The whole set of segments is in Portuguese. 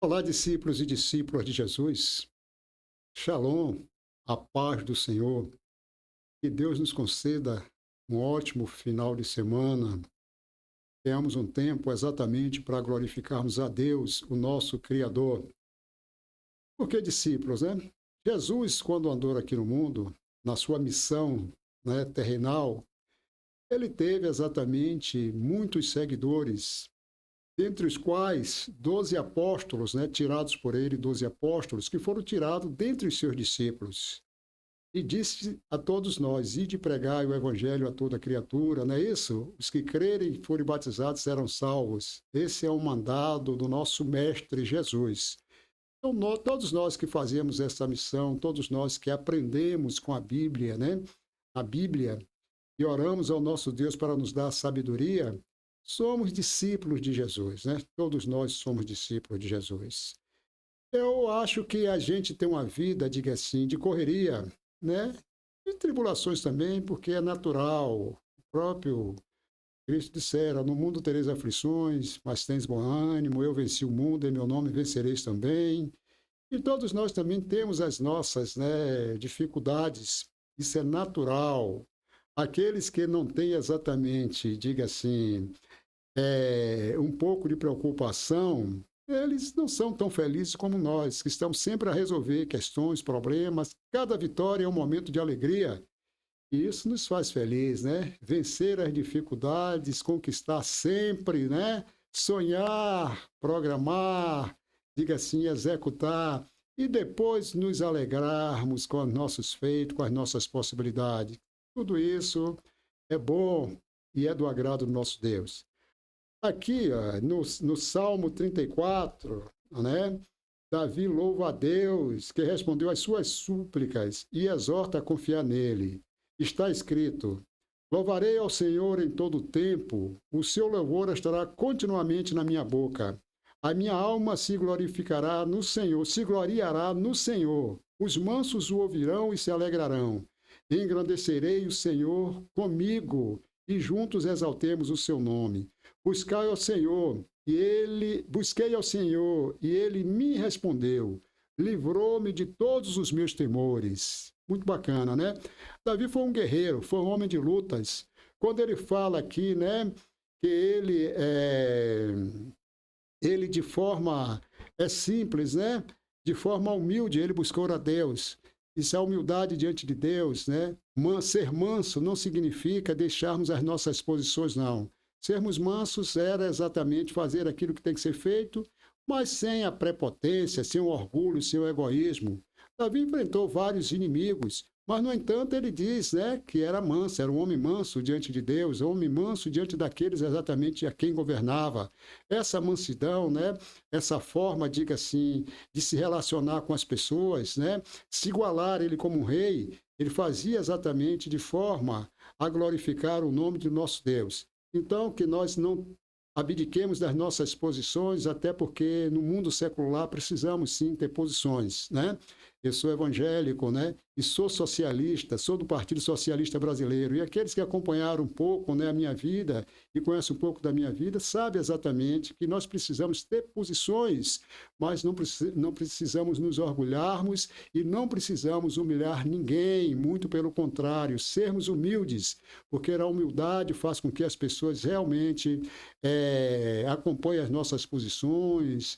Olá, discípulos e discípulas de Jesus. Shalom, a paz do Senhor. Que Deus nos conceda um ótimo final de semana. Tenhamos um tempo exatamente para glorificarmos a Deus, o nosso Criador. Por que discípulos, né? Jesus, quando andou aqui no mundo, na sua missão, terrenal, ele teve exatamente muitos seguidores, dentre os quais 12 apóstolos, tirados por ele, 12 apóstolos, que foram tirados dentre os seus discípulos. E disse a todos nós, ide pregai o evangelho a toda criatura, não é isso? Os que crerem e forem batizados serão salvos. Esse é o mandado do nosso mestre Jesus. Então, todos nós que fazemos essa missão, todos nós que aprendemos com a Bíblia, A Bíblia, e oramos ao nosso Deus para nos dar sabedoria, somos discípulos de Jesus, Todos nós somos discípulos de Jesus. Eu acho que a gente tem uma vida, diga assim, de correria, E tribulações também, porque é natural. O próprio Cristo dissera, no mundo tereis aflições, mas tens bom ânimo, eu venci o mundo, em meu nome vencereis também. E todos nós também temos as nossas dificuldades, isso é natural. Aqueles que não têm exatamente, diga assim, um pouco de preocupação, eles não são tão felizes como nós, que estamos sempre a resolver questões, problemas. Cada vitória é um momento de alegria. E isso nos faz feliz, Vencer as dificuldades, conquistar sempre, Sonhar, programar, diga assim, executar. E depois nos alegrarmos com os nossos feitos, com as nossas possibilidades. Tudo isso é bom e é do agrado do nosso Deus. Aqui, ó, no Salmo 34, Davi louva a Deus, que respondeu às suas súplicas e exorta a confiar nele. Está escrito: louvarei ao Senhor em todo o tempo, o seu louvor estará continuamente na minha boca. A minha alma se glorificará no Senhor, se gloriará no Senhor. Os mansos o ouvirão e se alegrarão. Engrandecerei o Senhor comigo e juntos exaltemos o seu nome. Busquei ao Senhor e ele me respondeu. Livrou-me de todos os meus temores. Muito bacana, Davi foi um guerreiro, foi um homem de lutas. Quando ele fala aqui, que ele de forma simples, De forma humilde, ele buscou a Deus. Isso é humildade diante de Deus, Ser manso não significa deixarmos as nossas posições, não. Sermos mansos era exatamente fazer aquilo que tem que ser feito, mas sem a prepotência, sem o orgulho, sem o egoísmo. Davi enfrentou vários inimigos, mas, no entanto, ele diz que era manso, era um homem manso diante de Deus, um homem manso diante daqueles exatamente a quem governava. Essa mansidão, essa forma, diga assim, de se relacionar com as pessoas, se igualar ele como um rei, ele fazia exatamente de forma a glorificar o nome do nosso Deus. Então, que nós não abdiquemos das nossas posições, até porque no mundo secular precisamos sim ter posições, Eu sou evangélico, E sou socialista, sou do Partido Socialista Brasileiro. E aqueles que acompanharam um pouco, a minha vida e conhecem um pouco da minha vida, sabem exatamente que nós precisamos ter posições, mas não precisamos nos orgulharmos e não precisamos humilhar ninguém, muito pelo contrário, sermos humildes, porque a humildade faz com que as pessoas realmente acompanhem as nossas posições,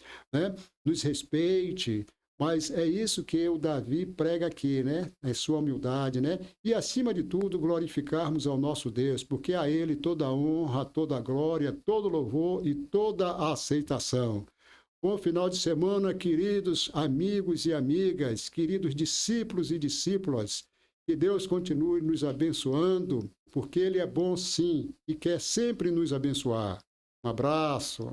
nos respeite. Mas é isso que o Davi prega aqui, É sua humildade, E, acima de tudo, glorificarmos ao nosso Deus, porque a Ele toda a honra, toda a glória, todo louvor e toda a aceitação. Bom final de semana, queridos amigos e amigas, queridos discípulos e discípulas. Que Deus continue nos abençoando, porque Ele é bom sim e quer sempre nos abençoar. Um abraço.